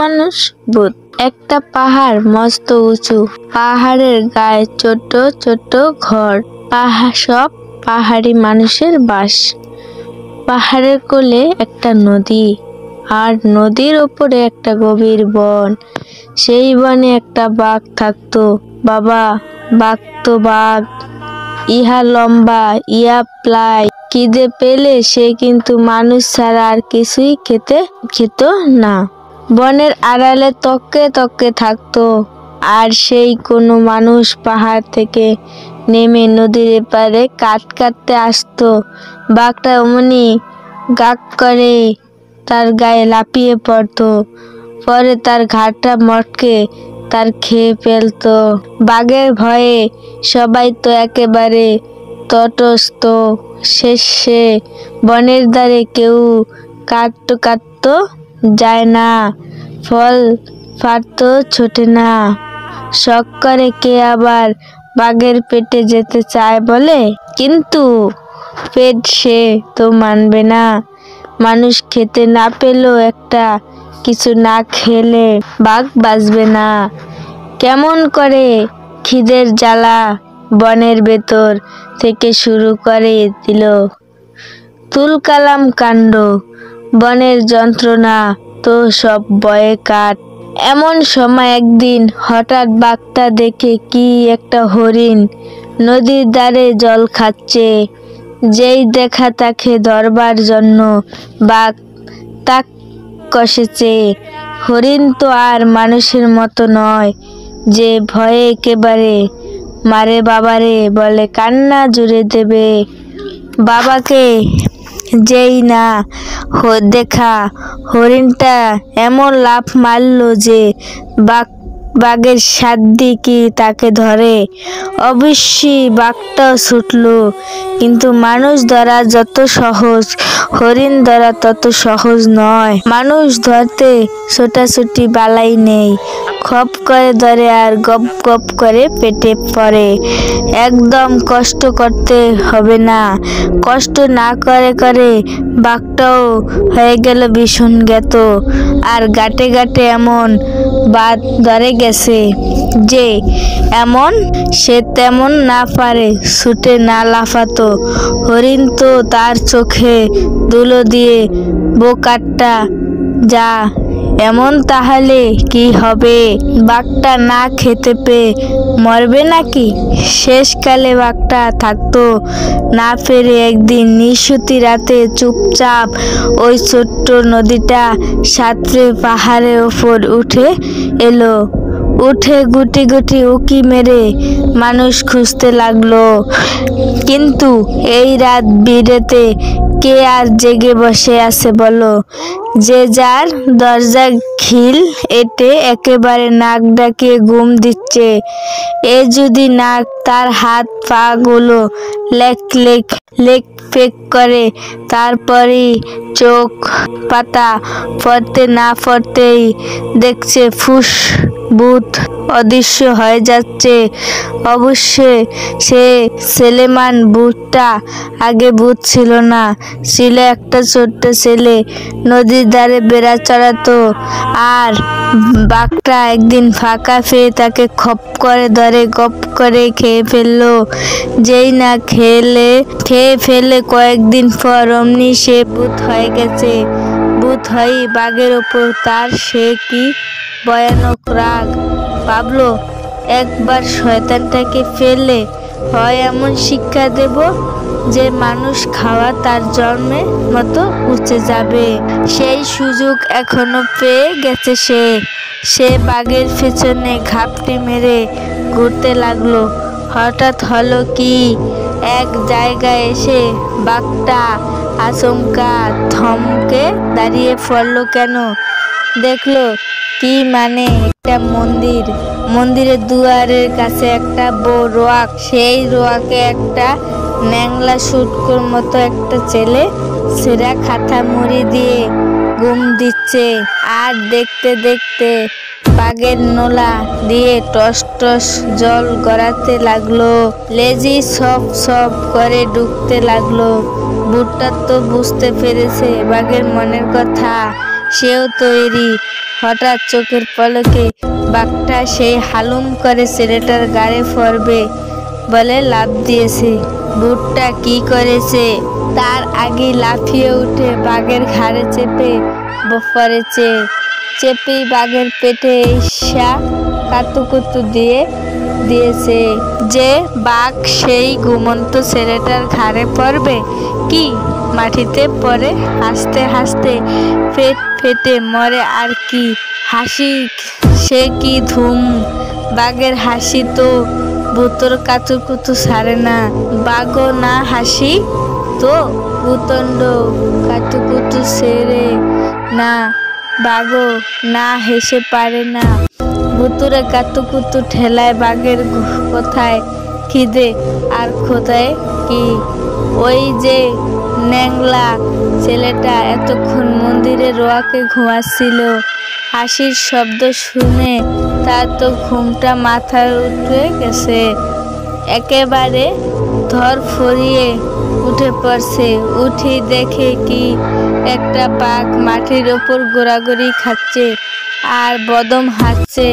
মানুষ ভূত। একটা পাহাড় মস্ত উঁচু, পাহাড়ের গায়ে ছোট ছোট ঘর, সব পাহাড়ি মানুষের বাস। পাহাড়ের কোলে একটা নদী, আর নদীর ওপরে একটা গভীর বন। সেই বনে একটা বাঘ থাকতো। বাবা, বাঘ তো বাঘ, ইহা লম্বা, ইহা প্লাই। খিদে পেলে সে কিন্তু মানুষ ছাড়া আর কিছুই খেত না। বনের আড়ালে তককে তককে থাকতো। আর সেই কোনো মানুষ পাহাড় থেকে নেমে নদীর এপারে কাঠ কাটতে আসতো, বাঘটা অমনি গাক করে তার গায়ে লাফিয়ে পড়তো। পরে তার ঘাড়টা মটকে তার খেয়ে ফেলতো। বাঘের ভয়ে সবাই তো একেবারে তটস্থ। শেষে বনের ধারে কেউ কাটতে যায় না, ফল পাড়তেও ছোটে না। শখ করে কে আবার বাঘের পেটে যেতে চায় বলে, কিন্তু পেট সে তো মানবে না। মানুষ খেতে না পেলেও একটা কিছু না খেলে বাঘ বাঁচবে না। কেমন করে খিদের জ্বালা বনের ভেতর থেকে শুরু করে দিল তুলকালাম কাণ্ড। বনের যন্ত্রণা তো সব বয়ে কাট। এমন সময় একদিন হঠাৎ বাঘটা দেখে কি একটা হরিণ নদীর ধারে জল খাচ্ছে। যেই দেখা তাকে ধরবার জন্য বাঘ তাক কষেছে। হরিণ তো আর মানুষের মতো নয় যে ভয়ে একেবারে মারে বাবারে বলে কান্না জুড়ে দেবে। বাবাকে যেই না দেখা হরিণটা এমন লাফ মারল যে বাঘের সাধ্যি কি তাকে ধরে। অবশ্যই বাঘটাও ছুটল, কিন্তু মানুষ ধরা যত সহজ হরিণ ধরা তত সহজ নয়। মানুষ ধরতে ছোটাছুটি বালাই নেই, খপ করে ধরে আর গপ গপ করে পেটে পড়ে। একদম কষ্ট করতে হবে না। কষ্ট না করে করে বাঘটাও হয়ে গেল ভীষণ জ্ঞাত। আর গাটে গাটে এমন বাদ ধরে গেছে যে এমন সে তেমন না পারে ছুটে না লাফাতো। হরিণ তো তার চোখে ধুলো দিয়ে বোকাট্টা যা এমন, তাহলে কি হবে? বাঘটা না খেতে পেয়ে মরবে নাকি? শেষকালে বাঘটা থাকতো না পেরে একদিন নিশুতি রাতে চুপচাপ ওই ছোট্ট নদীটা সাঁতরে পাহাড়ের ওপর উঠে এলো। উঠে গুটি গুটি উঁকি মেরে মানুষ খুঁজতে লাগলো। কিন্তু এই রাত বিরেতে কে আর জেগে বসে আছে বলো? যে যার দরজা খিল এঁটে একেবারে নাক ডাকিয়ে ঘুম দিচ্ছে। এ যদি নাক, তার হাত পা গুলো লেক ফেক করে। তারপরই চোখ পাতা পড়তে না পড়তেই দেখছে ফুস, ভূত অদৃশ্য হয়ে যাচ্ছে। অবশ্য সে ছেলেমান ভূতটা আগে ভূত ছিল না, ছিল একটা ছোট্ট ছেলে, নদীর ধারে বেড়া চড়াতো। আর বাঘটা একদিন ফাঁকা পেয়ে তাকে খপ করে ধরে গপ করে খেয়ে ফেললো। যেই না খেয়ে ফেলে কয়েকদিন পর অমনি সে ভূত হয়ে গেছে। ভূত হয়ে বাঘের ওপর তার সে কি ভয়ানক রাগ। ভাবলো একবার শয়তানটাকে ফেললে হয় এমন শিক্ষা দেব যে মানুষ খাওয়া তার জন্মের মতো উঠে যাবে। সেই সুযোগ এখনো পেয়ে গেছে সে বাঘের পেছনে ঘাপটি মেরে ঘুরতে লাগলো। হঠাৎ হলো কি, এক জায়গায় এসে বাঘটা আচমকা থমকে দাঁড়িয়ে পড়লো। কেন? দেখলো কি মানে একটা মন্দিরের দুয়ারের কাছে একটা রোয়াক। সেই রোয়াকে একটা ন্যাংলা সুটকোর মতো একটা ছেলে ছেঁড়া খাতা মুড়ি দিয়ে ঘুম দিচ্ছে। আর দেখতে দেখতে বাঘের নোলা দিয়ে টস টস জল গড়াতে লাগলো, লেজি সব সব করে ঢুকতে লাগলো। ভূতটা তো বুঝতে পেরেছে বাঘের মনের কথা, সেও তৈরি। হঠাৎ চোখের পলকে বাঘটা সেই হালুম করে ছেলেটার গাড়ে পড়বে বলে লাফ দিয়েছে। ভূতটা কি করেছে তার আগে লাফিয়ে উঠে বাঘের ঘাড়ে চেপে পড়েছে। চেপেই বাঘের পেটে এসা কাতুকুতু দিয়েছে যে বাঘ সেই ঘুমন্ত ছেলেটার ঘাড়ে পড়বে কি মাটিতে পড়ে হাসতে হাসতে পেট ফেটে মরে। আর কি হাসি, সে কি ধুম! বাঘের হাসি তো ভূতর কাতুকুতু ছাড়ে না। বাঘও না হাসি তো ভূতণ্ড কাতুকুতু ছেড়ে না। বাঘও না হেসে পারে না। ভুতুরে কাতুকুতু ঠেলায় বাঘের কোথায় খিদে আর কোথায় কি। ওই যে ন্যাংলা ছেলেটা এতক্ষণ মন্দিরে রোয়াকে ঘুমাচ্ছিল, হাসির শব্দ শুনে তার তো ঘুমটা মাথায় উঠে গেছে। একেবারে ধরফরিয়ে উঠে পড়ছে। উঠে দেখে কি একটা বাঘ মাটির ওপর গোড়াগড়ি খাচ্ছে আর বদম হাসছে।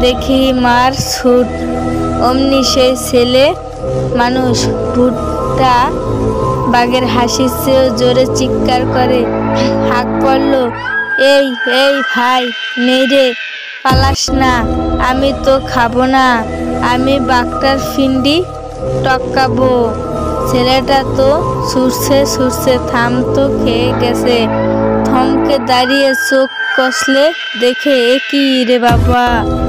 দেখি মার ছুট। অমনি সেই ছেলে মানুষ ভূতটা বাঘের হাসির চেয়েও জোরে চিৎকার করে হাঁক পড়ল, এই এই ভাই নেই রে, পালাস না, আমি তো খাবো না, আমি বাঘটার ফিন্ডি টপকাবো। ছেলেটা তো ছুটছে থাম তো খেয়ে গেছে। থমকে দাঁড়িয়ে চোখ কষলে দেখে এ কি রে বাবা,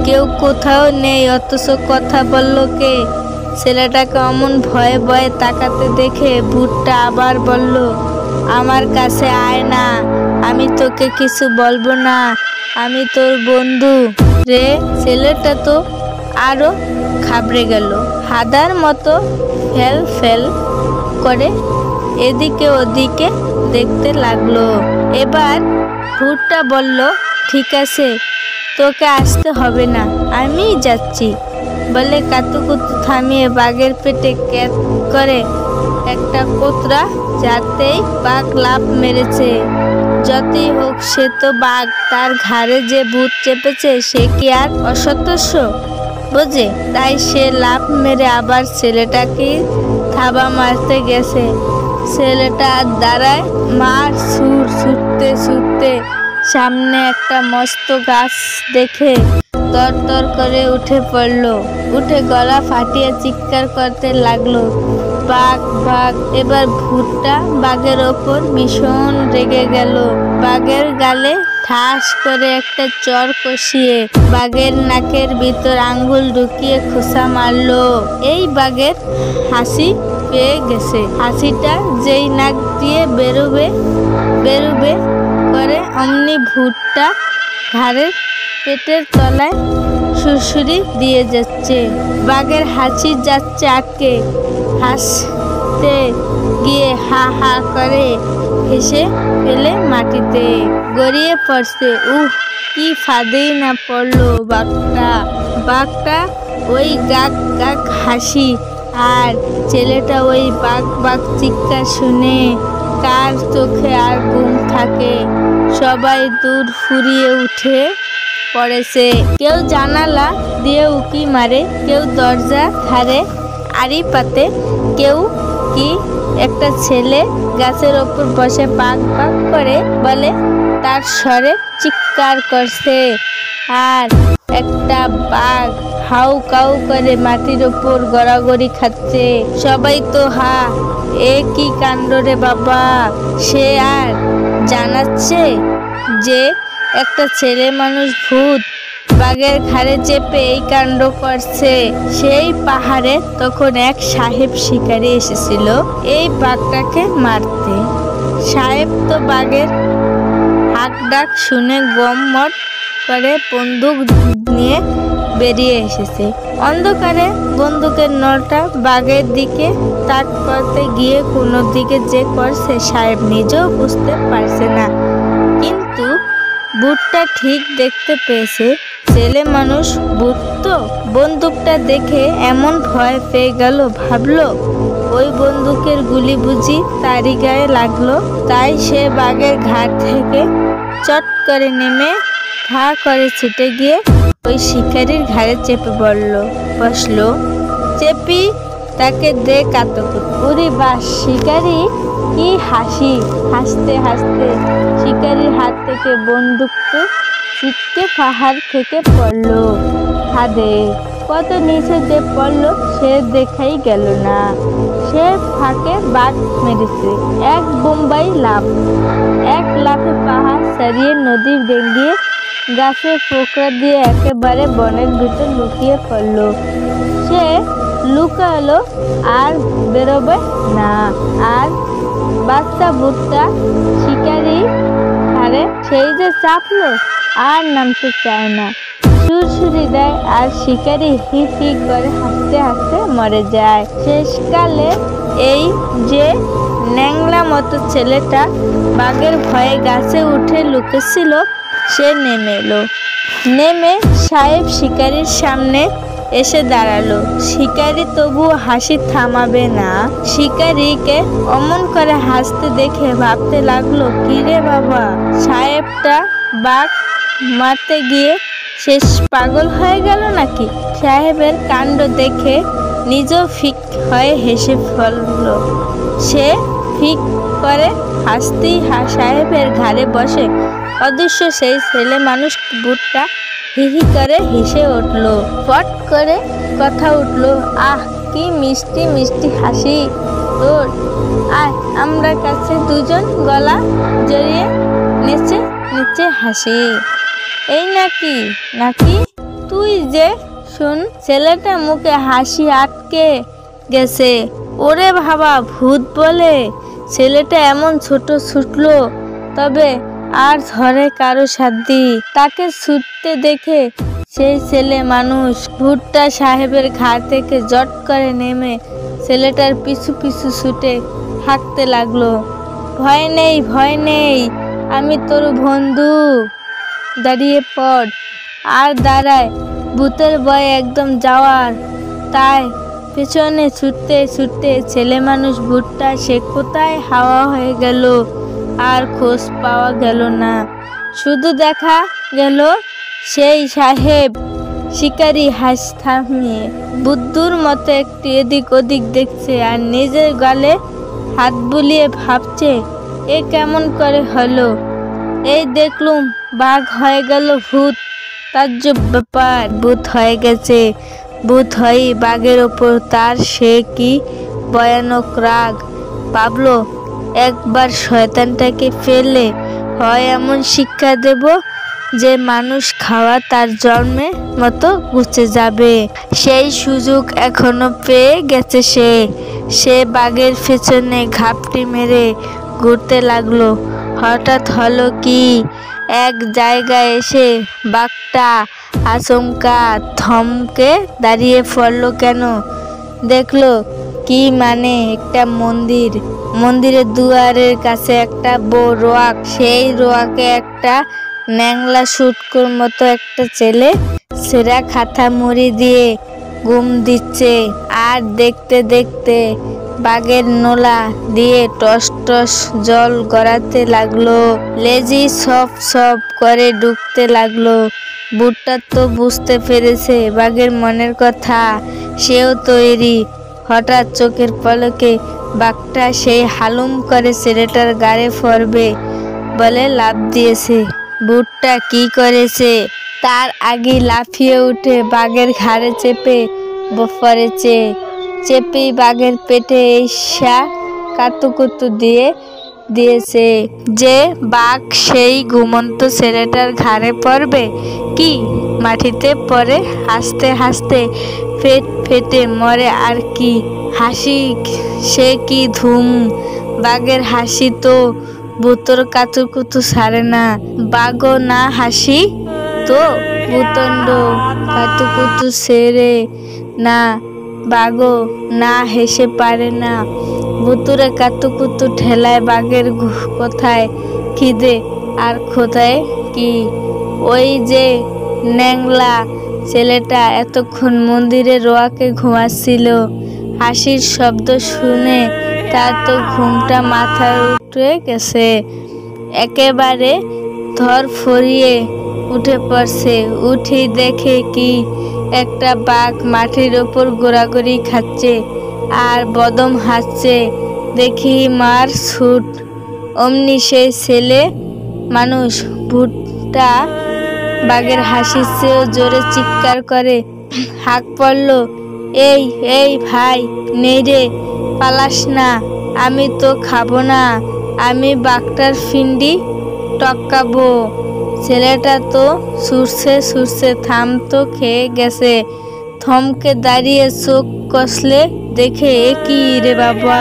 কেউ কোথাও নেই, অথচ কথা বলল কে? ছেলেটাকে অমন ভয়ে ভয়ে তাকাতে দেখে ভূতটা আবার বলল, আমার কাছে আয় না, আমি তোকে কিছু বলবো না, আমি তোর বন্ধু রে। ছেলেটা তো আরো ঘাবড়ে গেল, হাদার মতো ফেল ফেল করে এদিকে ওদিকে দেখতে লাগলো। এবার ভূতটা বলল, ঠিক আছে, তোকে আসতে হবে না, আমি যাচ্ছি বলে কাতুকুতু থামিয়ে বাঘের পেটে ক্যাত করে একটা কোতরা যাতেই বাঘ লাফ মেরেছে। যতই হোক সে তো বাঘ, তার ঘাড়ে যে ভূত চেপেছে সে কি আর অসদস্য বোঝে? তাই সে লাফ মেরে আবার ছেলেটাকে থাবা মারতে গেছে। ছেলেটা দাঁড়ায় মার ছুটতে সামনে একটা মস্ত গাছ দেখে তর করে উঠে পড়ল। উঠে গলা ফাটিয়ে চিৎকার করতে লাগলো, বাঘ বাঘ! এবার ভূতটা বাঘের ওপর ভীষণ রেগে গেল। বাঘের গালে ঠাস করে একটা চর কষিয়ে বাঘের নাকের ভিতর আঙ্গুল ঢুকিয়ে খোঁচা মারলো। এই বাঘের হাসি পেয়ে গেছে। হাসিটা যেই নাক দিয়ে বেরোবে করে অমনি ভূতটা ঘাড়ের পেটের তলায় সুরসুরি দিয়ে যাচ্ছে। বাঘের হাসি যাচ্ছে আটকে, হাসতে গিয়ে হা হা করে হেসে ফেলে মাটিতে গড়িয়ে পড়ছে। কি ফাঁদেই না পড়লো বাঘটা ওই গাক গাক হাসি আর ছেলেটা ওই বাঘ বাঘ চিৎকার শুনে কার চোখে আর ঘুম থাকে? সবাই দূর ফুরিয়ে উঠে পড়েছে। কেউ জানালা দিয়ে উকি মারে, কেউ দরজা ধারে আড়ি পাতে, কেউ কি একটা ছেলে গাছের ওপর বসে পাক পাক করে বলে তার স্বরে চিৎকার করছে। আর একটা বাঘ হাউ কাউ করে মাটির ওপর গড়াগড়ি খাচ্ছে। সবাই তো এ কি কাণ্ড রে বাবা! সে আর জানাচ্ছে যে একটা ছেলে মানুষ ভূত বাঘের ঘাড়ে চেপে এই কাণ্ড করছে। সেই পাহাড়ে তখন এক সাহেব শিকারী এসেছিল এই বাঘটাকে মারতে। সাহেব তো বাঘের হাঁক ডাক শুনে গমমট করে বন্দুক নিয়ে বেরিয়ে এসেছে। অন্ধকারে বন্দুকের নলটা বাঘের দিকে তাক করতে গিয়ে কোনো দিকে যে করছে সাহেব নিজেও বুঝতে পারছে না, কিন্তু ভূতটা ঠিক দেখতে পেয়েছে ছেলে মানুষ ভূত তো। বন্দুকটা দেখে এমন ভয় পেয়ে গেল, ভাবলো ওই বন্দুকের গুলি বুঝি তারই গায়ে লাগলো। তাই সে বাঘের ঘাট থেকে চট করে নেমে ঘা করে ছুটে গিয়ে ওই শিকারির ঘাড়ে চেপে বসলো। চেপি তাকে দে কাতকুত। ওরে বাস, শিকারি কি হাসি! হাসতে হাসতে শিকারির হাত থেকে বন্দুকটা ছিটকে পাহাড় থেকে পড়লো খাদে। কত নিচে যে পড়লো সে দেখাই গেল না। সে ফাঁকে বাঘ মেরেছে এক বোম্বাই লাফ। এক লাফে পাহাড় ছাড়িয়ে নদী ডেঙ্গিয়ে গাছের পোকরা দিয়ে একেবারে বনের ভিতর লুকিয়ে পড়লো। সে লুকালো আর বেরোবে না। আর বাচ্চা ভুট্টা শিকারি আরে সেই যে চাপলো আর নামতে চায় না। সুরসুরি দেয় আর শিকারি হি হি করে হাসতে হাসতে মরে যায়। শেষকালে এই যে ন্যাংলা মতো ছেলেটা বাঘের ভয়ে গাছে উঠে লুকেছিল সে নেমে এলো। নেমে সাহেব শিকারির সামনে এসে দাঁড়ালো। শিকারি তবুও হাসি থামাবে না। শিকারিকে অমন করে হাসতে দেখে ভাবতে লাগলো, কিরে বাবা, সাহেবটা বাঘ মারতে গিয়ে শেষ পাগল হয়ে গেল নাকি? সাহেবের কাণ্ড দেখে নিজেও ফিক হয়ে হেসে ফেলল। সে ফিক করে হাসতেই সাহেবের ঘাড়ে বসে অদৃশ্য সেই ছেলে মানুষ ভুট্টা হিহি করে হেসে উঠল। ফট করে কথা উঠল, আহ কি মিষ্টি মিষ্টি হাসি তোর! আয় আমরা কাছে দুজন গলা জড়িয়ে নিচে নিচে হাসি। এই নাকি নাকি তুই যে শুন, ছেলেটা মুখে হাসি আটকে গেছে। ওরে বাবা, ভূত বলে ছেলেটা এমন ছোট ছুটলো, তবে আর ধরে কারো সাধ্যি। তাকে ছুটতে দেখে সেই ছেলে মানুষ ভুট্টা সাহেবের ঘাড় থেকে জট করে নেমে ছেলেটার পিছু পিছু ছুটে হাঁকতে লাগলো, ভয় নেই ভয় নেই, আমি তোর বন্ধু, দাঁড়িয়ে পড়। আর দাঁড়ায় ভূতের ভয়ে একদম যাওয়ার। তাই পেছনে ছুটতে ছুটতে ছেলে মানুষ ভুট্টা সে কোথায় হাওয়া হয়ে গেল আর খোঁজ পাওয়া গেল না। শুধু দেখা গেল সেই সাহেব শিকারি হাস থামিয়ে বুদ্ধুর মতো একটু এদিক ওদিক দেখছে আর নিজের গালে হাত বুলিয়ে ভাবছে, এ কেমন করে হলো? এই দেখলুম বাঘ হয়ে গেল ভূত, তাজ্জব ব্যাপার। ভূত হয়ে গেছে, ভূত হয়ে বাঘের ওপর তার সে কি ভয়ানক রাগ। ভাবলো, একবার শয়তানটাকে ফেলে হয় এমন শিক্ষা দেব যে মানুষ খাওয়া তার জন্মের মতো ঘুচে যাবে। সেই সুযোগ এখনো পেয়ে গেছে সে বাঘের পেছনে ঘাপটি মেরে ঘুরতে লাগলো। হঠাৎ হলো কি, এক জায়গায় এসে বাঘটা আচমকা থমকে দাঁড়িয়ে পড়লো। কেন? দেখলো কি মানে একটা মন্দির। মন্দিরের দুয়ারের কাছে একটা বড় রোয়াক। সেই রোয়াকে একটা ন্যাংলা সুটকোর মতো একটা ছেলে ছেঁড়া খাতা মুড়ি দিয়ে ঘুম দিচ্ছে। আর দেখতে দেখতে বাঘের নোলা দিয়ে টস টস জল গড়াতে লাগলো, লেজি সপ সপ করে ঢুকতে লাগলো। ভুট্টা তো বুঝতে পেরেছে বাঘের মনের কথা, সেও তৈরি। হঠাৎ চোখের পলকে বাঘটা সেই হালুম করে ছেলেটার গাড়ে পড়বে বলে লাফ দিয়েছে। ভুট্টা কি করেছে তার আগে লাফিয়ে উঠে বাঘের ঘাড়ে চেপে পড়েছে। চেপেই বাঘের পেটে এসা কাতুকুতু দিয়েছে যে বাঘ সেই ঘুমন্ত ছেলেটার ঘাড়ে পড়বে কি মাটিতে পড়ে হাসতে হাসতে পেট ফেটে মরে। আর কি হাসি, সে কি ধুম! বাঘের হাসি তো ভূতর কাতুকুতু ছাড়ে না। বাঘও না হাসি তো ভূতণ্ড কাতুকুতু ছেড়ে না, বাঘও না হেসে পারে না। ভুতুরে কাতুকুতু ঠেলায় বাঘের কোথায় খিদে আর কোথায় কি? ওই যে ন্যাংলা ছেলেটা এতক্ষণ মন্দিরের রোয়াকে ঘুমাচ্ছিল, হাসির শব্দ শুনে তার তো ঘুমটা মাথায় উঠে গেছে। একেবারে ধরফরিয়ে উঠে পড়ছে। উঠে দেখে কি একটা বাঘ মাটির ওপর গোড়াগড়ি খাচ্ছে আর বদম হাসছে। দেখি মার ছুট। অমনি সেই ছেলে মানুষ ভুট্টা বাঘের হাসির চেয়েও জোরে চিৎকার করে হাঁক পড়ল, এই এই ভাই, নেই রে, পালাস না, আমি তো খাবো না, আমি বাঘটার ফিন্ডি টপকাবো। ছেলেটা তো ছুটছে থাম তো খেয়ে গেছে। থমকে দাঁড়িয়ে চোখ কষলে দেখে, এ কি রে বাবা,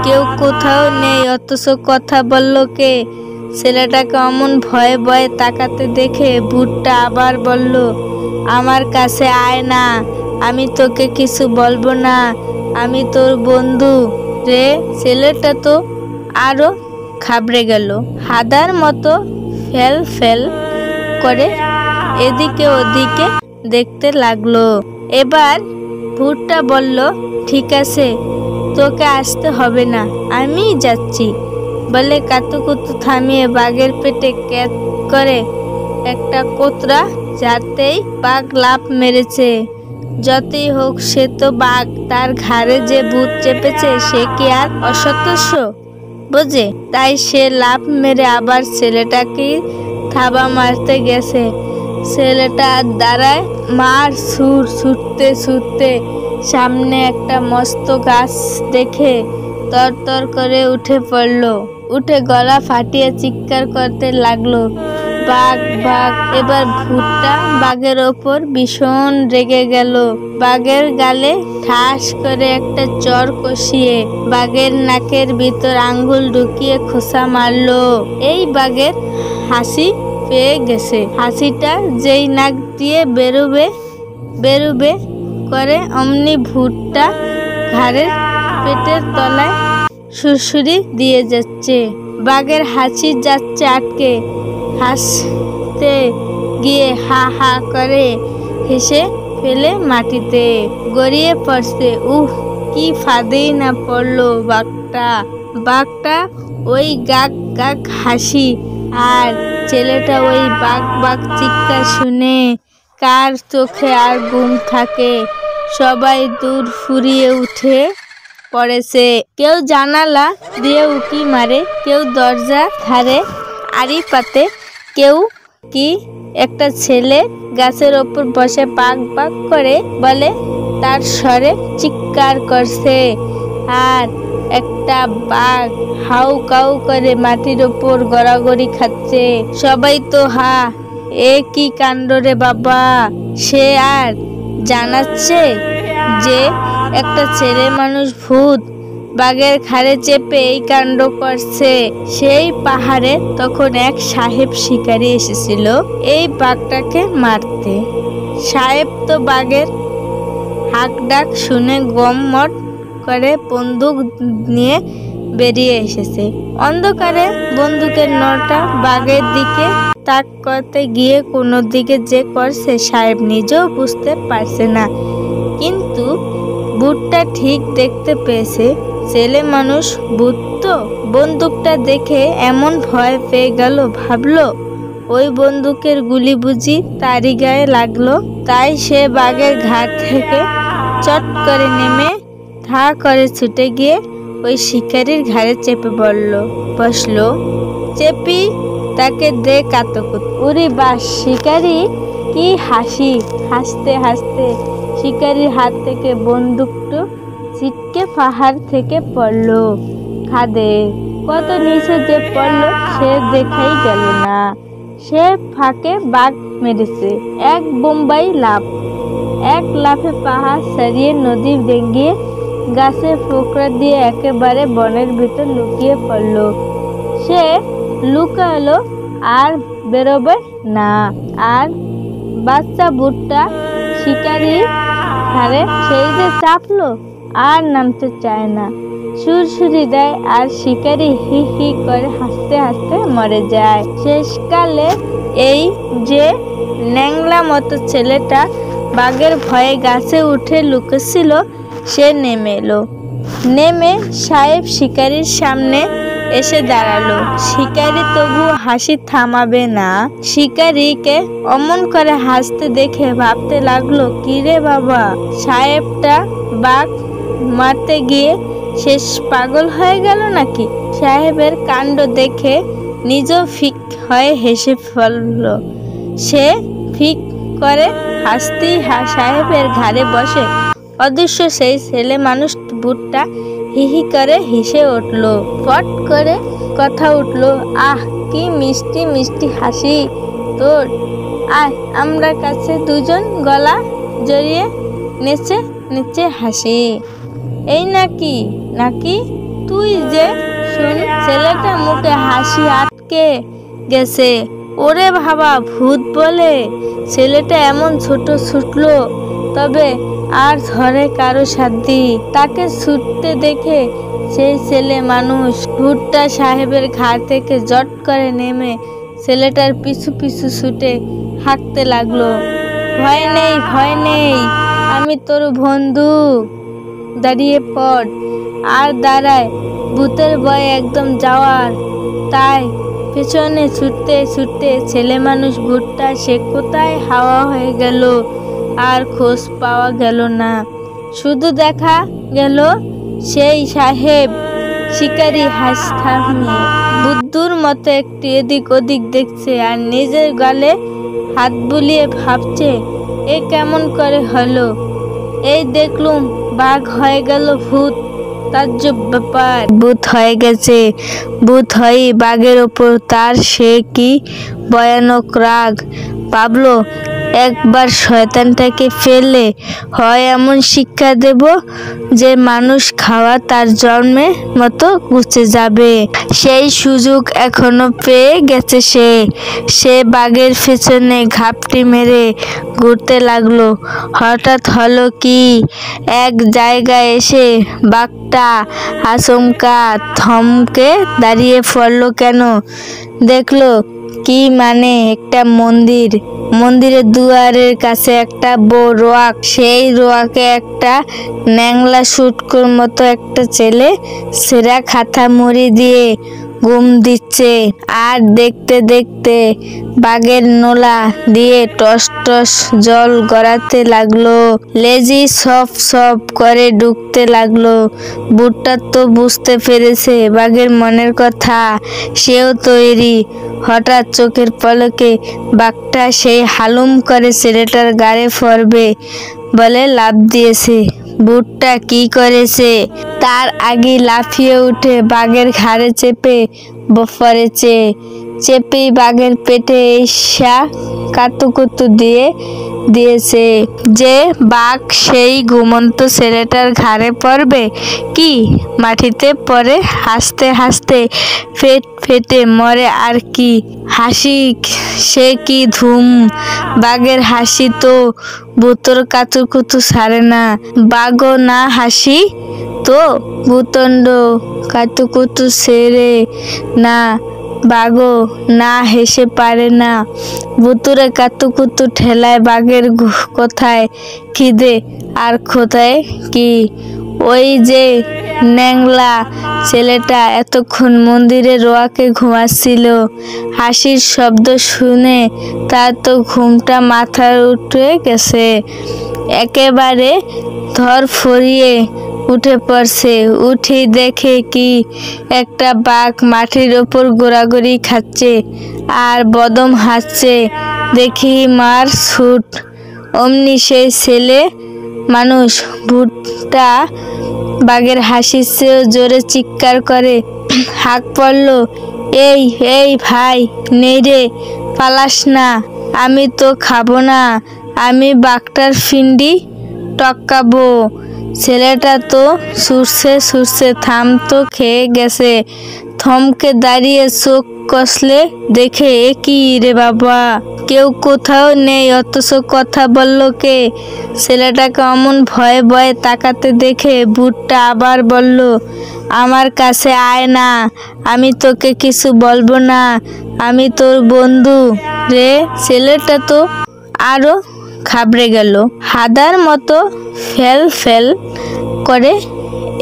কেউ কোথাও নেই, অথচ কথা বলল কে? ছেলেটাকে অমন ভয়ে ভয়ে তাকাতে দেখে ভুট্টা আবার বলল, আমার কাছে আয় না, আমি তোকে কিছু বলবো না, আমি তোর বন্ধু রে। ছেলেটা তো আরো ঘাবড়ে গেল, হাদার মতো ফেল ফেল করে এদিকে ওদিকে দেখতে লাগলো। এবার ভুট্টা বলল, ঠিক আছে, তোকে আসতে হবে না, আমি যাচ্ছি বলে কাতুকুতু থামিয়ে বাঘের পেটে ক্যাচ করে একটা কোতরা, যাতেই বাঘ লাফ মেরেছে। যতই হোক সে তো বাঘ, তার ঘাড়ে যে ভূত চেপেছে সে কি আর অসদস্য বোঝে? তাই সে লাফ মেরে আবার ছেলেটাকে থাবা মারতে গেছে। ছেলেটা দাঁড়ায়, মার ছুটতে সামনে একটা মস্ত গাছ দেখে তরতর করে উঠে পড়ল। উঠে গলা ফাটিয়ে চিৎকার করতে লাগলো, বাঘ বাঘ। এবার ভুট্টা বাঘের ওপর ভীষণ রেগে গেল। বাঘের গালে ঠাস করে একটা চর কষিয়ে বাঘের নাকের ভিতর আঙ্গুল ঢুকিয়ে খোসা মারলো। এই বাঘের হাসি পেয়ে গেছে। হাসিটা যেই নাক দিয়ে বেরুবে করে অমনি ভুট্টা ঘাড়ের পেটের তলায় সুরসুরি দিয়ে যাচ্ছে। বাঘের হাসি যাচ্ছে আটকে, হাসতে গিয়ে হা হা করে হেসে ফেলে মাটিতে গড়িয়ে পড়ছে। কি ফাঁদেই না পড়লো বাঘটা ওই গাক গাক হাসি আর ছেলেটা ওই বাঘ বাঘ চিৎকার শুনে কার চোখে আর ঘুম থাকে? সবাই দূর ফুরিয়ে উঠে পড়েছে। কেউ জানালা দিয়ে উঁকি মারে, কেউ দরজা ধারে আড়ি পাতে, কেউ কি একটা ছেলে গাছের ওপর বসে পাক পাক করে বলে তার স্বরে চিৎকার করছে। আর একটা বাঘ হাউ কাউ করে মাটির ওপর গড়াগড়ি খাচ্ছে। সবাই তো হা, এ কি কাণ্ড রে বাবা! সে আর জানাচ্ছে যে একটা ছেলে মানুষ ভূত বাঘের ঘাড়ে চেপে এই কাণ্ড করছে। সেই পাহাড়ে তখন এক সাহেব শিকারী এসেছিল এই বাঘটাকে মারতে। সাহেব তো বাঘের হাঁক ডাক শুনে গমমট করে বন্দুক নিয়ে বেরিয়ে এসেছে। অন্ধকারে বন্দুকের নলটা বাঘের দিকে তাক করতে গিয়ে কোনো দিকে যে করছে সাহেব নিজেও বুঝতে পারছে না, কিন্তু ভূতটা ঠিক দেখতে পেয়েছে ছেলে মানুষ ভূত তো। বন্দুকটা দেখে এমন ভয় পেয়ে গেল, ভাবলো ওই বন্দুকের গুলি বুঝি তারই গায়ে লাগলো। তাই সে বাঘের ঘাট থেকে চট করে নেমে ধা করে ছুটে গিয়ে ওই শিকারির ঘাড়ে চেপে বসলো। চেপি তাকে দে কাতকুত। উরি বাস, শিকারি কি হাসি! হাসতে হাসতে শিকারির হাত থেকে বন্দুকটা ছিটকে পাহাড় থেকে পড়লো খাদে। কত নিচে যে পড়লো সে দেখাই গেল না। সে ফাঁকে বাঘ মেরেছে এক বোম্বাই লাফ। এক লাফে পাহাড় ছাড়িয়ে নদী ভেঙে গাছের ফোকরা দিয়ে একেবারে বনের ভিতর লুকিয়ে পড়লো। সে লুকালো আর বেরোবে না। আর বাচ্চা ভুট্টা শিকারির ঘাড়ে সেই যে চাপলো আর নামতে চায় না, সুরসুরি দেয় আর শিকারি হি হি করে হাসতে হাসতে মরে যায়। শেষকালে এই যে ন্যাংলা মতো ছেলেটা বাঘের ভয়ে গাছে উঠে লুকেছিল সে নেমে এলো। নেমে সাহেব শিকারির সামনে এসে দাঁড়ালো। শিকারী তবু হাসি থামাবে না। শিকারীকে অমন করে হাসতে দেখে ভাবতে লাগলো, কিরে বাবা, সাহেবটা বাঘ মারতে গিয়ে শেষ পাগল হয়ে গেল নাকি? সাহেবের কাণ্ড দেখে নিজেও ফিক হয়ে হেসে ফেলল। সে ফিক করে হাসতেই সাহেবের ঘাড়ে বসে অদৃশ্য সেই ছেলে মানুষ ভূতটা হিহি করে হেসে উঠল। ফট করে কথা উঠল, আহ কি মিষ্টি মিষ্টি হাসি তোর, আয় আমরা কাছে দুজন গলা জড়িয়ে নেচে নেচে হাসি। এই নাকি নাকি তুই যে শুন, ছেলেটা মুখে হাসি আটকে গেছে। ওরে বাবা, ভূত বলে ছেলেটা এমন ছোট ছুটলো, তবে আর ধরে কারো সাধ্যি। তাকে ছুটতে দেখে সেই ছেলে মানুষ ভূতটা সাহেবের ঘাড় থেকে জট করে নেমে ছেলেটার পিছু পিছু ছুটে হাঁকতে লাগলো, ভয় নেই ভয় নেই, আমি তোর বন্ধু, দাঁড়িয়ে পড়। আর দাঁড়ায়, ভূতের ভয় একদম যাওয়ার। তাই পেছনে ছুটতে ছুটতে ছেলে মানুষ ভূতটা সে কোথায় হাওয়া হয়ে গেল, আর খোঁজ পাওয়া গেল না। শুধু দেখা গেল সেই সাহেব শিকারী হাস থামিয়ে বুদ্ধুর মতো একটু এদিক ওদিক দেখছে আর নিজের গালে হাত বুলিয়ে ভাবছে, এ কেমন করে হলো? এই দেখলুম বাঘ হয়ে গেল ভূত, তাজ্জব ব্যাপার। ভূত হয়ে গেছে, ভূত হয়ে বাঘের ওপর তার সে কি ভয়ানক রাগ। ভাবলো, একবার শয়তানটাকে ফেললে হয় এমন শিক্ষা দেব যে মানুষ খাওয়া তার জন্মের মতো গুছে যাবে। সেই সুযোগ এখনো পেয়ে গেছে সে বাঘের পেছনে ঘাপটি মেরে ঘুরতে লাগলো। হঠাৎ হলো কি, এক জায়গায় এসে বাঘটা আচমকা থমকে দাঁড়িয়ে পড়লো। কেন? দেখলো কি মানে একটা মন্দিরের দুয়ারের কাছে একটা রোয়াক। সেই রোয়াকে একটা ন্যাংলা সুটকোর মতো একটা ছেলে ছেঁড়া খাতা মুড়ি দিয়ে ঘুম দিচ্ছে। আর দেখতে দেখতে বাঘের নোলা দিয়ে টস টস জল গড়াতে লাগলো, লেজি সপ সপ করে ঢুকতে লাগলো। ভূতটা তো বুঝতে পেরেছে বাঘের মনের কথা, সেও তৈরি। হঠাৎ চোখের পলকে বাঘটা সেই হালুম করে ছেলেটার গায়ে পড়বে বলে লাফ দিয়েছে। ভূতটা কি করেছে, তার আগে লাফিয়ে উঠে বাঘের ঘাড়ে চেপে পড়েছে। চেপেই বাঘের পেটে এসা কাতুকুতু দিয়েছে যে বাঘ সেই ঘুমন্ত ছেলেটার ঘাড়ে পড়বে কি, মাটিতে পড়ে হাসতে হাসতে পেট ফেটে মরে। আর কি হাসি, সে কি ধুম! বাঘের হাসি তো ভূতর কাতুকুতু ছাড়ে না। বাঘও না হাসি তো ভূতণ্ড কাতুকুতু ছেড়ে না, বাঘও না হেসে পারে না। ভুতুরে কাতুকুতু ঠেলায় বাঘের কোথায় খিদে আর কোথায় কি। ওই যে ন্যাংলা ছেলেটা এতক্ষণ মন্দিরের রোয়াকে ঘুমাচ্ছিল, হাসির শব্দ শুনে তার তো ঘুমটা মাথায় উঠে গেছে। একেবারে ধরফড়িয়ে উঠে পড়ছে। উঠে দেখে কি একটা বাঘ মাটির ওপর গোড়াগড়ি খাচ্ছে আর বদম হাসছে। দেখি মার ছুট, অমনি সেই ছেলে মানুষ ভূতটা বাঘের হাসির চেয়েও জোরে চিৎকার করে হাঁক পড়ল, এই এই ভাই, নেই রে, পালাস না, আমি তো খাবো না, আমি বাঘটার ফিন্ডি টপকাবো। ছেলেটা তো ছুটছে থাম তো খেয়ে গেছে। থমকে দাঁড়িয়ে চোখ কষলে দেখে, এ কি রে বাবা, কেউ কোথাও নেই, অথচ কথা বলল কে? ছেলেটাকে অমন ভয়ে ভয়ে তাকাতে দেখে ভূতটা আবার বলল, আমার কাছে আয় না, আমি তোকে কিছু বলবো না, আমি তোর বন্ধু রে। ছেলেটা তো আরো ঘাবড়ে গেল, হাদার মতো ফেল করে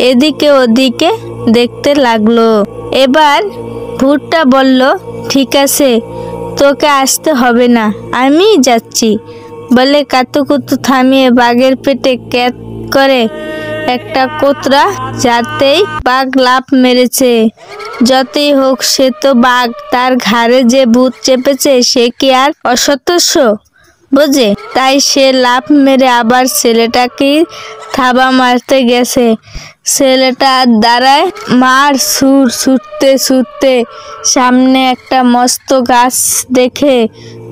এদিকে ওদিকে দেখতে লাগলো। এবার ভুট্টা বলল, ঠিক আছে, তোকে আসতে হবে না, আমি যাচ্ছি। বলে কাতুকুতু থামিয়ে বাঘের পেটে ক্যাত করে একটা কোতরা, যাতেই বাঘ লাফ মেরেছে। যতই হোক সে তো বাঘ, তার ঘাড়ে যে ভূত চেপেছে সে কি আর অসদস্য বোঝে? তাই সে লাফ মেরে আবার ছেলেটাকে থাবা মারতে গেছে। ছেলেটা দাঁড়ায় মার সুর ছুটতে ছুটতে সামনে একটা মস্ত গাছ দেখে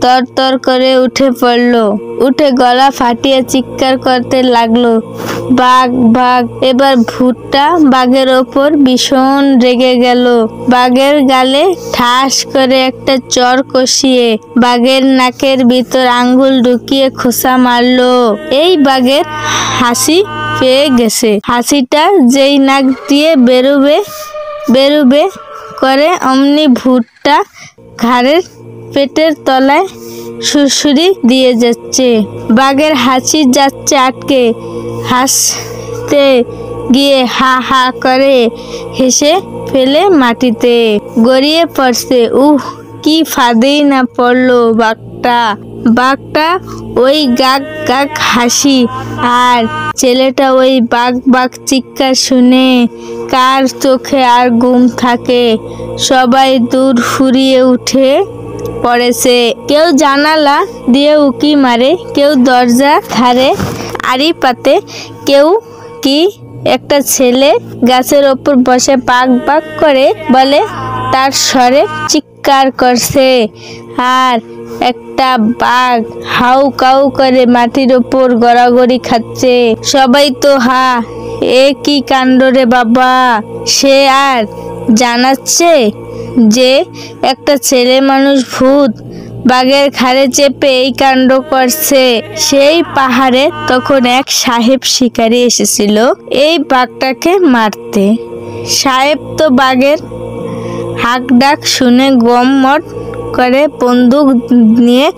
তরতর করে উঠে পড়ল। উঠে গলা ফাটিয়ে চিৎকার করতে লাগলো, বাঘ বাঘ! এবার ভুট্টা বাঘের ওপর ভীষণ রেগে গেল। বাঘের গালে ঠাস করে একটা চর কষিয়ে বাঘের নাকের ভিতর আঙ্গুল ঢুকিয়ে খোঁচা মারলো। এই বাঘের হাসি পেয়ে গেছে। হাসিটা যেই নাক দিয়ে বেরুবে করে অমনি ভুট্টা ঘাড়ের পেটের তলায় সুরসুরি দিয়ে যাচ্ছে। বাঘের হাসি যাচ্ছে আটকে, হাসতে গিয়ে হা হা করে হেসে ফেলে মাটিতে গড়িয়ে পড়ছে। কি ফাঁদেই না পড়লো বাঘটা ওই গাক গাক হাসি আর ছেলেটা ওই বাঘ বাঘ চিৎকার শুনে কার চোখে আর ঘুম থাকে? সবাই দূর ফুরিয়ে উঠে পড়েছে। কেউ জানালা দিয়ে উকি মারে, কেউ দরজা ধারে আড়ি পাতে, কেউ কি একটা ছেলে গাছের ওপর বসে পাক পাক করে বলে তার স্বরে চিৎকার করছে। আর একটা বাঘ হাউ কাউ করে মাটির ওপর গড়াগড়ি খাচ্ছে। সবাই তো এ কি কাণ্ড রে বাবা! সে আর জানাচ্ছে যে একটা ছেলে মানুষ ভূত বাঘের ঘাড়ে চেপে এই কাণ্ড করছে। সেই পাহাড়ে তখন এক সাহেব শিকারী এসেছিল এই বাঘটাকে মারতে। সাহেব তো বাঘের হাঁক ডাক শুনে গমমট করে বন্দুক নিয়ে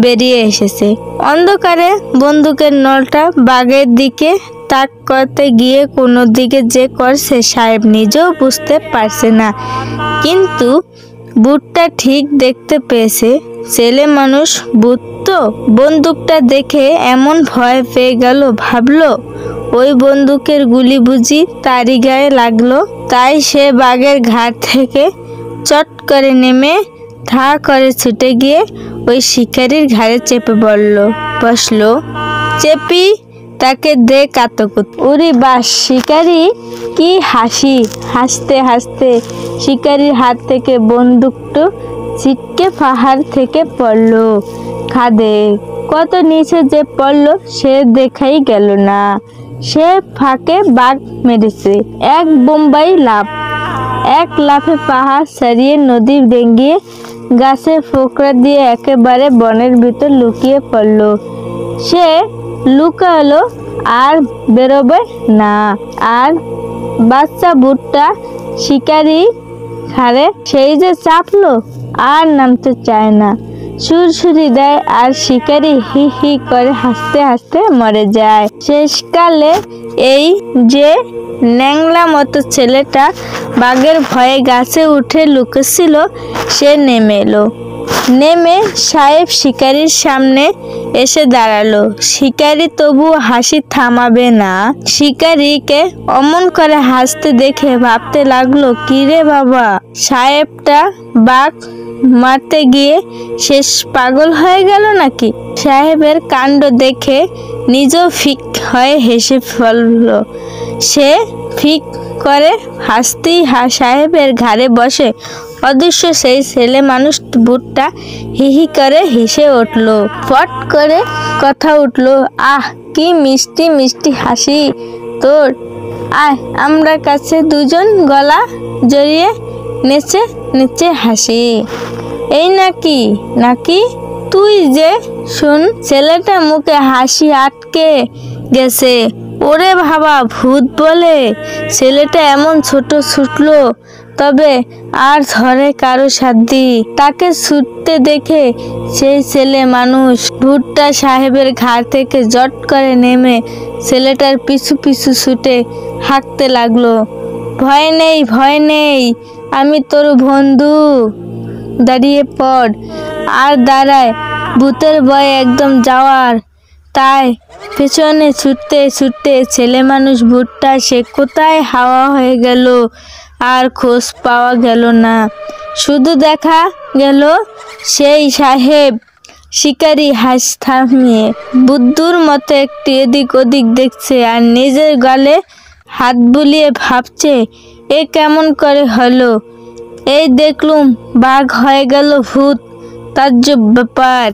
বেরিয়ে এসেছে। অন্ধকারে বন্দুকের নলটা বাঘের দিকে তাক করতে গিয়ে কোনো দিকে যে করছে সাহেব নিজেও বুঝতে পারছে না, কিন্তু ভূতটা ঠিক দেখতে পেয়েছে ছেলে মানুষ ভূত তো। বন্দুকটা দেখে এমন ভয় পেয়ে গেল, ভাবলো ওই বন্দুকের গুলি বুঝি তারই গায়ে লাগলো। তাই সে বাঘের ঘাড় থেকে চট করে নেমে ধা করে ছুটে গিয়ে ওই শিকারির ঘাড়ে চেপে বসলো। চেপি তাকে দে কাতকুত। উরি বাস! শিকারি কি হাসি! হাসতে হাসতে শিকারির হাত থেকে বন্দুকটা ছিটকে পাহাড় থেকে পড়লো খাদে। কত নিচে যে পড়লো সে দেখাই গেল না। সে ফাঁকে বাঘ মেরেছে এক বোম্বাই লাফ। এক লাফে পাহাড় ছাড়িয়ে নদী ডেঙ্গিয়ে গাছের ফোকরা দিয়ে একেবারে বনের ভিতর লুকিয়ে পড়লো। সে লুকালো আর বেরোবে না। আর বাচ্চা ভুট্টা শিকারি ঘাড়ে সেই যে চাপলো আর নামতে চায় না। সুরসুরি দেয় আর শিকারি হি হি করে হাসতে হাসতে মরে যায়। শেষকালে এই যে ন্যাংলা মতো ছেলেটা বাঘের ভয়ে গাছে উঠে লুকেছিল সে নেমে এলো। নেমে সাহেব শিকারির সামনে এসে দাঁড়ালো। শিকারি তবু হাসি থামাবে না। শিকারিকে অমন করে হাসতে দেখে ভাবতে লাগলো, কিরে বাবা, সাহেবটা বাঘ মারতে গিয়ে শেষ পাগল হয়ে গেল নাকি? সাহেবের কাণ্ড দেখে নিজেও ফিক হয়ে হেসে ফেলল। সে ফিক করে হাসতেই সাহেবের ঘাড়ে বসে অদৃশ্য সেই ছেলে মানুষ ভুট্টা হিহি করে হেসে উঠল। ফট করে কথা উঠল, আহ কি মিষ্টি মিষ্টি হাসি তোর! আয় আমরা কাছে দুজন গলা জড়িয়ে নেচে নেচে হাসি। এই নাকি তুই যে শুন! ছেলেটা মুখে হাসি আটকে গেছে। ওরে বাবা, ভূত বলে ছেলেটা এমন ছোট ছুটলো, তবে আর ধরে কারো সাধ্যি। তাকে ছুটতে দেখে সেই ছেলে মানুষ ভুট্টা সাহেবের ঘাড় থেকে জট করে নেমে ছেলেটার পিছু পিছু ছুটে হাঁকতে লাগলো, ভয় নেই, আমি তোর বন্ধু। দাঁড়িয়ে পড়। আর দাঁড়ায়, ভূতের ভয়ে একদম যাওয়ার। তাই পেছনে ছুটতে ছুটতে ছেলে মানুষ ভূতটা সে কোথায় হাওয়া হয়ে গেল, আর খোঁজ পাওয়া গেল না। শুধু দেখা গেল সেই সাহেব শিকারি হাঁস থামিয়ে বুদ্ধুর মতো একটু এদিক ওদিক দেখছে, আর নিজের গালে হাত বুলিয়ে ভাবছে, এ কেমন করে হলো? এই দেখলুম বাঘ হয়ে গেল ভূত, তাজ্জব ব্যাপার।